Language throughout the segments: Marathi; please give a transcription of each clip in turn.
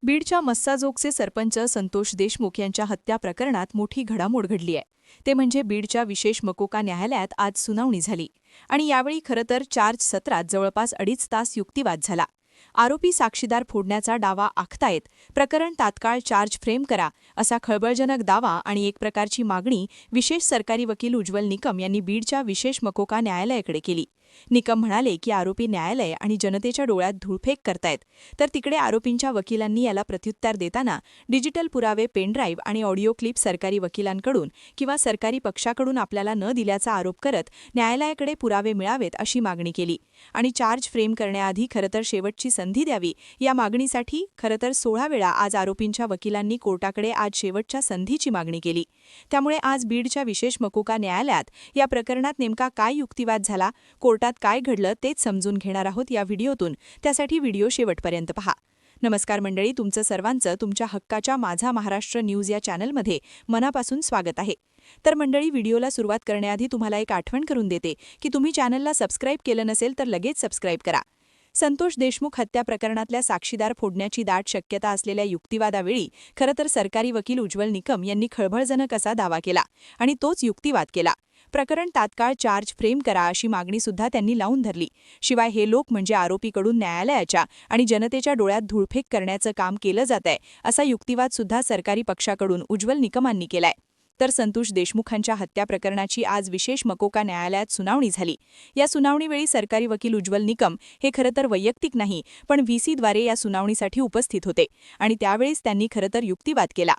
बीडच्या मस्साजोगचे सरपंच संतोष देशमुख यांच्या हत्या प्रकरणात मोठी घडामोड घडली आहे. ते म्हणजे बीडच्या विशेष मकोका न्यायालयात आज सुनावणी झाली आणि यावेळी खरं तर चार्ज सत्रात जवळपास 2.5 तास युक्तिवाद झाला. आरोपी साक्षीदार फोडण्याचा दावा आखतायत, प्रकरण तात्काळ चार्ज फ्रेम करा, असा खळबळजनक दावा आणि एक प्रकारची मागणी विशेष सरकारी वकील उज्ज्वल निकम यांनी बीडच्या विशेष मकोका न्यायालयाकडे केली. निकम म्हणाले की आरोपी न्यायालय आणि जनतेच्या डोळ्यात धूळफेक करतायत, तर तिकडे आरोपींच्या वकिलांनी याला प्रत्युत्तर देताना डिजिटल पुरावे, पेनड्राईव्ह आणि ऑडिओ क्लिप सरकारी वकिलांकडून किंवा सरकारी पक्षाकडून आपल्याला न दिल्याचा आरोप करत न्यायालयाकडे पुरावे मिळावेत अशी मागणी केली आणि चार्ज फ्रेम करण्याआधी खरंतर शेवटची संधी द्यावी या मागणीसाठी खरंतर 16 वेळा आज आरोपींच्या वकिलांनी कोर्टाकडे आज शेवटच्या संधीची मागणी केली. त्यामुळे आज बीडच्या विशेष मकोका न्यायालयात या प्रकरणात नेमका काय युक्तिवाद झाला, कोर्टात काय घडलं तेच समजून घेणार आहोत या व्हिडिओतून. त्यासाठी व्हिडिओ शेवटपर्यंत पहा. नमस्कार मंडळी, तुमचं सर्वांचं तुमच्या हक्काच्या माझा महाराष्ट्र न्यूज या चॅनलमध्ये मनापासून स्वागत आहे. तर मंडळी, व्हिडिओला सुरुवात करण्याआधी तुम्हाला एक आठवण करून देते की तुम्ही चॅनलला सबस्क्राईब केलं नसेल तर लगेच सबस्क्राईब करा. संतोष देशमुख हत्या प्रकरणातल्या साक्षीदार फोडण्याची दाट शक्यता असलेल्या युक्तिवादावेळी खरं तर सरकारी वकील उज्ज्वल निकम यांनी खळबळजनक असा दावा केला आणि तोच युक्तिवाद केला. प्रकरण तात्काळ चार्ज फ्रेम करा अशी मागणीसुद्धा त्यांनी लावून धरली. शिवाय हे लोक म्हणजे आरोपीकडून न्यायालयाच्या आणि जनतेच्या डोळ्यात धूळफेक करण्याचं काम केलं जातंय असा युक्तिवादसुद्धा सरकारी पक्षाकडून उज्ज्वल निकमांनी केलाय. तर संतोष देशमुखांच्या हत्या प्रकरणाची आज विशेष मकोका न्यायालयात सुनावणी झाली. या सुनावणीवेळी सरकारी वकील उज्ज्वल निकम हे खरं तर वैयक्तिक नाही पण व्हीसीद्वारे या सुनावणीसाठी उपस्थित होते आणि त्यावेळीच त्यांनी खरं तर युक्तिवाद केला.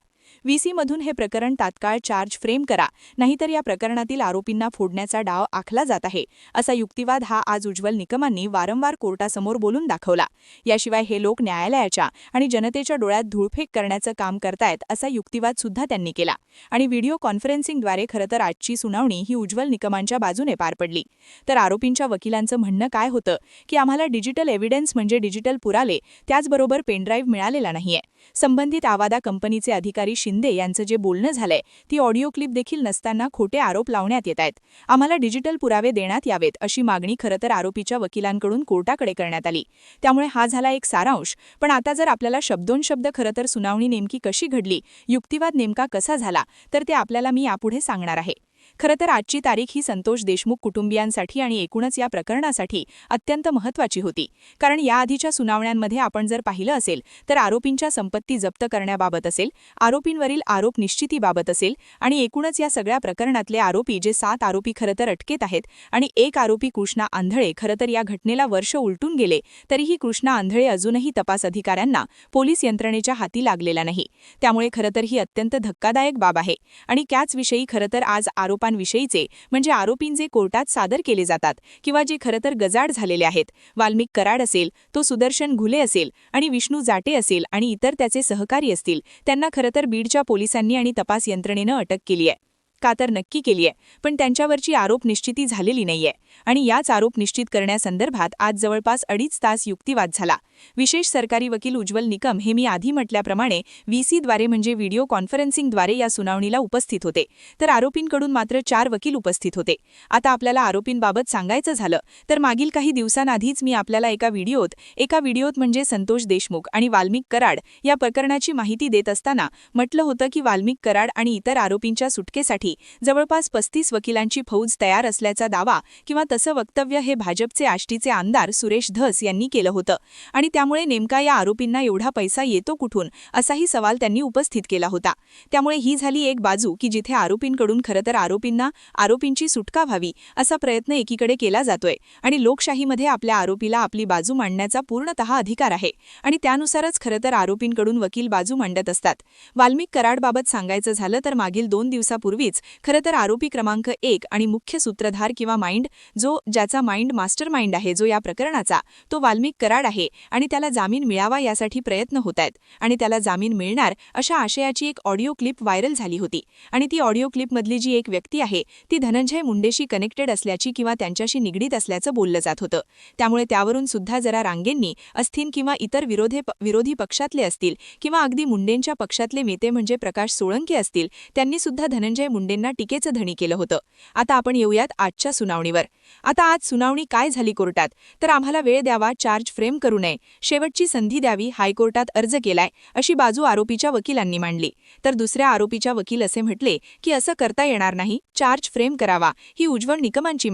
व्हीसीमधून हे प्रकरण तात्काळ चार्ज फ्रेम करा, नाहीतर या प्रकरणातील आरोपींना फोडण्याचा डाव आखला जात आहे असा युक्तिवाद हा आज उज्ज्वल निकमांनी वारंवार कोर्टासमोर बोलून दाखवला. याशिवाय हे लोक न्यायालयाच्या आणि जनतेच्या डोळ्यात धूळफेक करण्याचं काम करतायत असा युक्तिवाद सुद्धा त्यांनी केला आणि व्हिडिओ कॉन्फरन्सिंगद्वारे खरं तर आजची सुनावणी ही उज्ज्वल निकमांच्या बाजूने पार पडली. तर आरोपींच्या वकिलांचं म्हणणं काय होतं की आम्हाला डिजिटल एव्हिडन्स म्हणजे डिजिटल पुरावे त्याचबरोबर पेनड्राईव्ह मिळालेला नाहीये. संबंधित आवादा कंपनीचे अधिकारी शिंदे यांचं जे बोलणं झालंय ती ऑडिओ क्लिप देखील नसताना खोटे आरोप लावण्यात येत आहेत. आम्हाला डिजिटल पुरावे देण्यात यावेत अशी मागणी खरं तर आरोपीच्या वकिलांकडून कोर्टाकडे करण्यात आली. त्यामुळे हा झाला एक सारांश. पण आता जर आपल्याला शब्दोनशब्द खरं तर सुनावणी नेमकी कशी घडली, युक्तिवाद नेमका कसा झाला, तर ते आपल्याला मी यापुढे सांगणार आहे. खरं तर आजची तारीख ही संतोष देशमुख कुटुंबियांसाठी आणि एकूणच या प्रकरणासाठी अत्यंत महत्त्वाची होती. कारण याआधीच्या सुनावण्यांमध्ये आपण जर पाहिलं असेल तर आरोपींच्या संपत्ती जप्त करण्याबाबत असेल, आरोपींवरील आरोप निश्चितीबाबत असेल आणि एकूणच या सगळ्या प्रकरणातले आरोपी जे 7 आरोपी खरं तर अटकेत आहेत आणि एक आरोपी कृष्णा आंधळे खरं तर या घटनेला वर्ष उलटून गेले तरीही कृष्णा आंधळे अजूनही तपास अधिकाऱ्यांना, पोलीस यंत्रणेच्या हाती लागलेला नाही. त्यामुळे खरं तर ही अत्यंत धक्कादायक बाब आहे आणि त्याचविषयी खरं तर आज आरोपांविषयीचे म्हणजे आरोपीं जे कोर्टात सादर केले जातात किंवा जे खरं तर गजाड झालेले आहेत, वाल्मिक कराड असेल, तो सुदर्शन घुले असेल आणि विष्णू जाटे असेल आणि इतर त्याचे सहकारी असतील, त्यांना खरं तर बीडच्या पोलिसांनी आणि तपास यंत्रणेनं अटक केली आहे. का तर नक्की केली आहे, पण त्यांच्यावरची आरोप निश्चिती झालेली नाहीये आणि याच आरोप निश्चित करण्यासंदर्भात आज जवळपास 2.5 तास युक्तिवाद झाला. विशेष सरकारी वकील उज्ज्वल निकम हे मी आधी म्हटल्याप्रमाणे व्हीसीद्वारे म्हणजे व्हिडिओ कॉन्फरन्सिंगद्वारे या सुनावणीला उपस्थित होते, तर आरोपींकडून मात्र 4 वकील उपस्थित होते. आता आपल्याला आरोपींबाबत सांगायचं झालं तर मागील काही दिवसांआधीच मी आपल्याला एका व्हिडिओत म्हणजे संतोष देशमुख आणि वाल्मिक कराड या प्रकरणाची माहिती देत असताना म्हटलं होतं की वाल्मिक कराड आणि इतर आरोपींच्या सुटकेसाठी जवळपास 35 वकिलांची फौज तयार असल्याचा दावा किंवा तसं वक्तव्य हे भाजपचे आष्टीचे आमदार सुरेश धस यांनी केलं होतं आणि त्यामुळे नेमका या आरोपींना एवढा पैसा येतो कुठून असाही सवाल त्यांनी उपस्थित केला होता. त्यामुळे ही झाली एक बाजू की जिथे आरोपींकडून खरं तर आरोपींची सुटका व्हावी असा प्रयत्न एकीकडे केला जातोय आणि लोकशाहीमध्ये आपल्या आरोपीला आपली बाजू मांडण्याचा पूर्णतः अधिकार आहे आणि त्यानुसारच खरं तर आरोपींकडून वकील बाजू मांडत असतात. वाल्मिक कराडबाबत सांगायचं झालं तर मागील 2 दिवसापूर्वीच खरं तर आरोपी क्रमांक 1 आणि मुख्य सूत्रधार किंवा ज्याचा मास्टर माइंड आहे जो या प्रकरणाचा, तो वाल्मिक कराड आहे आणि त्याला जामीन मिळावा यासाठी प्रयत्न होत आहेत आणि त्याला जामीन मिळणार अशा आशयाची एक ऑडिओ क्लिप व्हायरल झाली होती आणि ती ऑडिओ क्लिपमधली जी एक व्यक्ती आहे ती धनंजय मुंडेशी कनेक्टेड असल्याची किंवा त्यांच्याशी निगडीत असल्याचं बोललं जात होतं. त्यामुळे त्यावरून सुद्धा जरा रांगेंनी असतील किंवा इतर विरोधी पक्षातले असतील किंवा अगदी मुंडेंच्या पक्षातले नेते म्हणजे प्रकाश सोळंके असतील, त्यांनी सुद्धा धनंजय मुंडे मुंडेंना टीकेचं धणी केलं होतं. आता आपण येऊयात आजच्या सुनावणीवर. आता आज सुनावणी काय झाली कोर्टात, तर आम्हाला वेळ द्यावा, चार्ज फ्रेम करू नये, शेवटची संधी द्यावी, हायकोर्टात अर्ज केलाय, अशी बाजू आरोपीच्या वकिलांनी मांडली. तर दुसऱ्या आरोपीच्या वकील असे म्हटले की असं करता येणार नाही, चार्ज फ्रेम करावा, ही उज्ज्वल निकमांची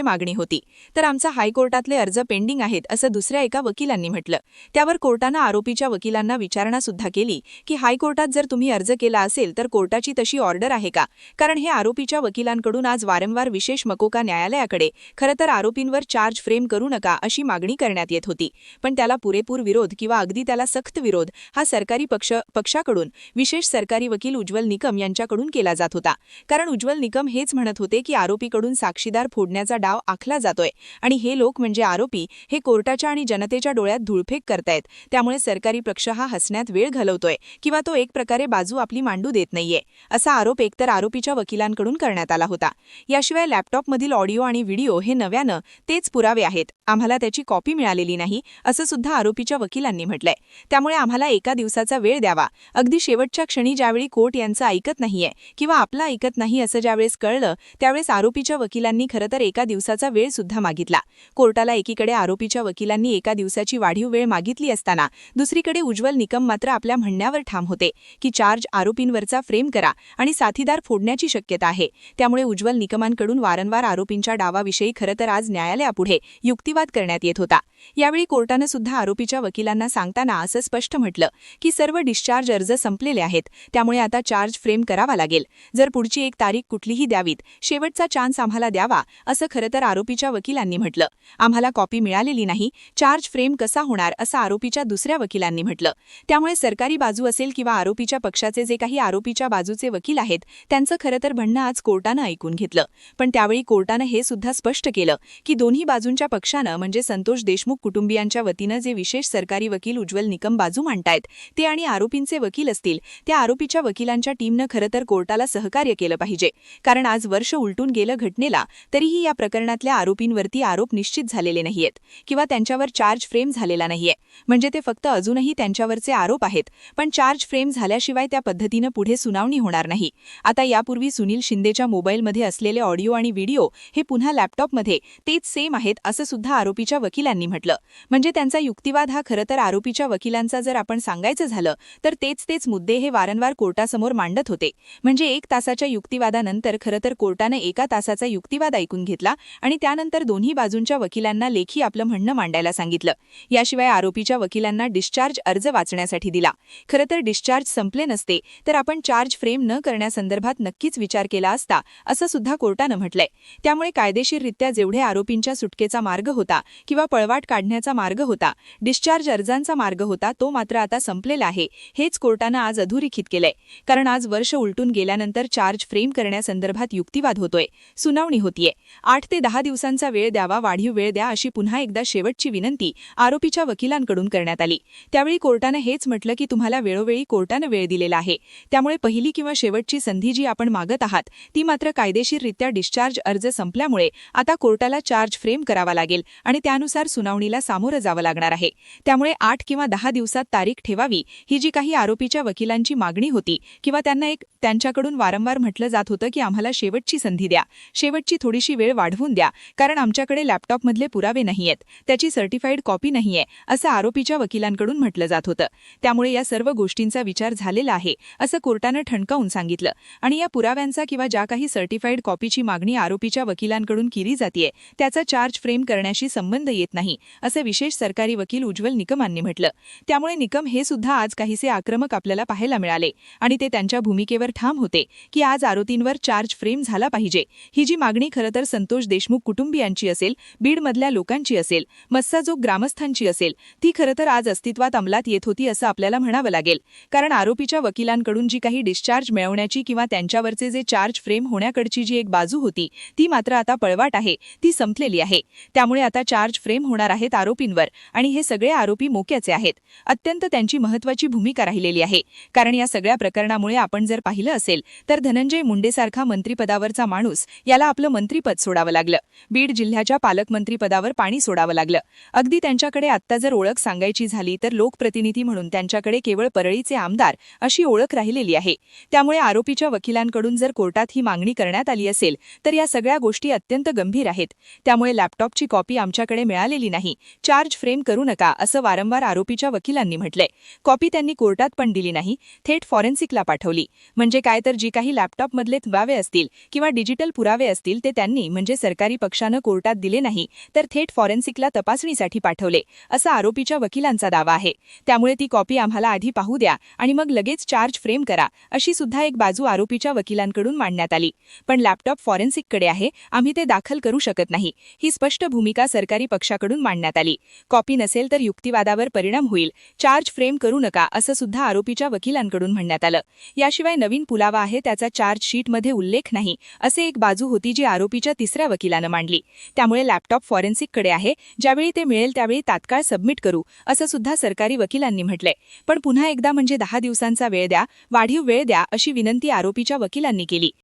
मागणी होती. तर आमचा हायकोर्टातले अर्ज पेंडिंग आहेत, असं दुसऱ्या एका वकिलांनी म्हटलं. त्यावर कोर्टानं आरोपीच्या वकिलांना विचारणा सुद्धा केली की हायकोर्टात जर तुम्ही अर्ज केला असेल तर कोर्टाची तशी ऑर्डर आहे का, कारण हे आरोपीच्या वकिलांकडून आज वारंवार विशेष मकोका न्यायालयाकडे खरं तर आरोपींवर चार्ज फ्रेम करू नका अशी मागणी करण्यात येत होती. पण त्याला पुरेपूर विरोध किंवा अगदी त्याला सक्त विरोध हा सरकारी पक्षाकडून विशेष सरकारी वकील उज्ज्वल निकम यांच्याकडून केला जात होता. कारण उज्ज्वल निकम हेच म्हणत होते की आरोपीकडून साक्षीदार फोडण्याचा डाव आखला जातोय आणि हे लोक म्हणजे आरोपी हे कोर्टाच्या आणि जनतेच्या डोळ्यात धूळफेक करतायत. त्यामुळे सरकारी पक्ष हा हसण्यात वेळ घालवतोय किंवा तो एक प्रकारे बाजू आपली मांडू देत नाहीये, असा आरोप एकतर आरोपीच्या वकिलांकडून करण्यात आला होता. याशिवाय लॅपटॉपमधील ऑडिओ आणि व्हिडिओ हे नव्यानं तेच पुरावे आहेत, आम्हाला त्याची कॉपी मिळालेली नाही, असं सुद्धा आरोपीच्या वकिलांनी म्हटलंय. त्यामुळे आम्हाला एका दिवसाचा वेळ द्यावा. अगदी शेवटच्या क्षणी ज्यावेळी कोर्ट यांचं ऐकत नाहीये किंवा आपलं ऐकत नाही असं ज्यावेळेस कळलं त्यावेळेस आरोपीच्या वकिलांनी खरं तर एका दिवसाचा वेळ सुद्धा मागितला. कोर्टाला एकीकडे आरोपीच्या वकिलांनी एका दिवसाची वाढीव वेळ मागितली असताना दुसरीकडे उज्ज्वल निकम मात्र आपल्या म्हणण्यावर ठाम होते की चार्ज आरोपींवरचा फ्रेम करा आणि साथीदार फोडण्याची शक्यता आहे. त्यामुळे उज्ज्वल निकमांकडून वारंवार आरोपींच्या डावाविषयी खरं तर आज न्यायालयापुढे युक्तिवाद करण्यात येत होता. यावेळी कोर्टानं सुद्धा आरोपीच्या वकिलांना सांगताना असं स्पष्ट म्हटलं की सर्व डिस्चार्ज अर्ज संपलेले आहेत, त्यामुळे आता चार्ज फ्रेम करावा लागेल. जर पुढची एक तारीख कुठलीही द्यावीत, शेवटचा चान्स आम्हाला द्यावा, असं खरं तर आरोपीच्या वकिलांनी म्हटलं. आम्हाला कॉपी मिळालेली नाही, चार्ज फ्रेम कसा होणार, असं आरोपीच्या दुसऱ्या वकिलांनी म्हटलं. त्यामुळे सरकारी बाजू असेल किंवा आरोपीच्या पक्षाचे जे काही आरोपीच्या बाजूचे वकील आहेत त्यांचं खरं तर म्हणणं आज कोर्टानं ऐकून घेतलं. पण त्यावेळी कोर्टानं हे सुद्धा स्पष्ट केलं की दोन्ही बाजूंच्या पक्षानं म्हणजे संतोष देशमुख कुटुंबियांच्या वतीनं जे विशेष सरकारी वकील उज्ज्वल निकम बाजू मांडतायत ते आणि आरोपींचे वकील असतील त्या आरोपीच्या वकिलांच्या टीमनं खरं तर कोर्टाला सहकार्य केलं पाहिजे. कारण आज वर्ष उलटून गेलं घटनेला, तरीही या प्रकरणातल्या आरोपींवरती आरोप निश्चित झालेले नाहीयेत किंवा त्यांच्यावर चार्ज फ्रेम झालेला नाहीये. म्हणजे ते फक्त अजूनही त्यांच्यावरचे आरोप आहेत, पण चार्ज फ्रेम झाल्याशिवाय त्या पद्धतीनं पुढे सुनावणी होणार नाही. आता यापूर्वी सुनील शिंदेच्या मोबाईलमध्ये असलेले ऑडिओ आणि व्हिडिओ हे पुन्हा लॅपटॉपमध्ये तेच सेम आहेत, असं सुद्धा आरोपीच्या वकिलांनी म्हटलं. म्हणजे त्यांचा युक्तिवाद हा खरं तर आरोपीच्या वकिलांचा जर आपण सांगायचं झालं तर तेच मुद्दे हे वारंवार कोर्टासमोर मांडत होते. म्हणजे 1 तासाच्या युक्तिवादानंतर खरं तर कोर्टानं 1 तासाचा युक्तिवाद ऐकून घेतला आणि त्यानंतर दोन्ही बाजूंच्या वकिलांना लेखी आपलं म्हणणं मांडायला सांगितलं. याशिवाय आरोपीच्या वकिलांना डिस्चार्ज अर्ज वाचण्यासाठी दिला. खरं तर डिस्चार्ज संपले नसते तर आपण चार्ज फ्रेम न करण्यासंदर्भात नक्कीच विचार केला असता, असं सुद्धा कोर्टानं म्हटलंय. त्यामुळे कायदेशीररित्या जेवढे आरोपींच्या सुटकेचा मार्ग होता किंवा पळवाट काढण्याचा मार्ग होता, डिस्चार्ज अर्जांचा मार्ग होता, तो मात्र आता संपलेला आहे. हेच कोर्टानं आज अधोरेखित केलंय. कारण आज वर्ष उलटून गेल्यानंतर चार्ज फ्रेम करण्यासंदर्भात युक्तिवाद होतोय, सुनावणी होतीये. 8 ते 10 दिवसांचा वेळ द्यावा, वाढीव वेळ द्या, अशी पुन्हा एकदा शेवटची विनंती आरोपीच्या वकिलांकडून करण्यात आली. त्यावेळी कोर्टानं हेच म्हटलं की तुम्हाला वेळोवेळी कोर्टानं वेळ दिलेला आहे, त्यामुळे पहिली किंवा शेवटची संधी जी आपण मागत आहात ती मात्र कायदेशीररित्या डिस्चार्ज अर्ज संपल्यामुळे आता कोर्टाला चार्ज फ्रेम करावा लागेल आणि त्यानुसार सुनावणीला सामोरं जावं लागणार आहे. त्यामुळे 8 किंवा 10 दिवसात तारीख ठेवावी, ही जी काही आरोपीच्या वकिलांची मागणी होती किंवा त्यांच्याकडून वारंवार म्हटलं जात होतं की आम्हाला शेवटची संधी द्या, शेवटची थोडीशी वेळ वाढवून द्या, कारण आमच्याकडे लॅपटॉपमधले पुरावे नाहीयेत, त्याची सर्टिफाईड कॉपी नाहीये, असं आरोपीच्या वकिलांकडून म्हटलं जात होतं. त्यामुळे या सर्व गोष्टींचा विचार झालेला आहे, असं कोर्टानं ठणकावून सांगितलं. आणि या पुराव्यांचा किंवा ज्या काही सर्टिफाईड कॉपीची मागणी आरोपीच्या वकिलांकडून केली जातीये त्याचा चार्ज फ्रेम करण्याशी संबंध येत नाही, असं विशेष सरकारी वकील उज्ज्वल निकमांनी म्हटलं. त्यामुळे निकम हे सुद्धा आज काहीसे आक्रमक आपल्याला पाहायला मिळाले आणि ते त्यांच्या भूमिकेवर ठाम होते की आज आरोपींवर चार्ज फ्रेम झाला पाहिजे. ही जी मागणी खरं तर संतोष देशमुख कुटुंबियांची असेल, बीडमधल्या लोकांची असेल, मस्साजोग ग्रामस्थांची असेल, ती खरं तर आज अस्तित्वात अंमलात येत होती असं आपल्याला म्हणावं लागेल. कारण आरोपीच्या वकिलांकडून जी काही डिस्चार्ज मिळवण्याची किंवा त्यांच्यावरचे जे चार्ज फ्रेम होण्याकडची जी एक बाजू होती ती मात्र आता पळवाट आहे, ती संपलेली आहे. त्यामुळे आता चार्ज फ्रेम होणार आहेत आरोपींवर आणि हे सगळे आरोपी मोक्याचे आहेत. अत्यंत त्यांची महत्त्वाची भूमिका राहिलेली आहे. कारण या सगळ्या प्रकरणामुळे आपण जर पाहिलं असेल तर धनंजय मुंडेसारखा मंत्रिपदावरचा माणूस याला आपलं मंत्रिपद सोडावं लागलं. बीड जिल्ह्याच्या पालकमंत्रीपदावर पाणी सोडावं लागलं. अगदी त्यांच्याकडे आत्ता जर ओळख सांगायची झाली तर लोकप्रतिनिधी म्हणून त्यांच्याकडे केवळ परळीचे आमदार अशी ओळख राहिलेली आहे. त्यामुळे आरोपीच्या वकिलांकडून वकिलांकडून जर कोर्टात ही मागणी करण्यात आली असेल तर या सगळ्या गोष्टी अत्यंत गंभीर आहेत. त्यामुळे लॅपटॉपची कॉपी आमच्याकडे मिळालेली नाही, चार्ज फ्रेम करू नका असं वारंवार आरोपीच्या वकिलांनी म्हटलंय. कॉपी त्यांनी कोर्टात पण दिली नाही, थेट फॉरेन्सिकला पाठवली. म्हणजे काय तर जी काही लॅपटॉपमधले पुरावे असतील किंवा डिजिटल पुरावे असतील ते त्यांनी म्हणजे सरकारी पक्षानं कोर्टात दिले नाही तर थेट फॉरेन्सिकला तपासणीसाठी पाठवले, असा आरोपीच्या वकिलांचा दावा आहे. त्यामुळे ती कॉपी आम्हाला आधी पाहू द्या आणि मग लगेच चार्ज फ्रेम करा, अशी सुद्धा एक बाजू आरोपीच्या वकिलांकडून मांडण्यात आली. पण लॅपटॉप फॉरेन्सिककडे आहे, आम्ही ते दाखल करू शकत नाही, ही स्पष्ट भूमिका सरकारी पक्षाकडून मांडण्यात आली. कॉपी नसेल तर युक्तिवादावर परिणाम होईल, चार्ज फ्रेम करू नका असं सुद्धा आरोपीच्या वकिलांकडून म्हणण्यात आलं. याशिवाय नवीन पुरावा आहे त्याचा चार्ज शीटमध्ये उल्लेख नाही, असे एक बाजू होती जी आरोपीच्या तिसऱ्या वकिलानं मांडली. त्यामुळे लॅपटॉप फॉरेन्सिककडे आहे, ज्यावेळी ते मिळेल त्यावेळी तात्काळ सबमिट करू, असं सुद्धा सरकारी वकिलांनी म्हटलंय. पण पुन्हा एकदा म्हणजे 10 दिवसांचा वेळ द्या, वाढीव वेळ द्या, अशी विनंती आरोपीच्या वकिलांनी केली.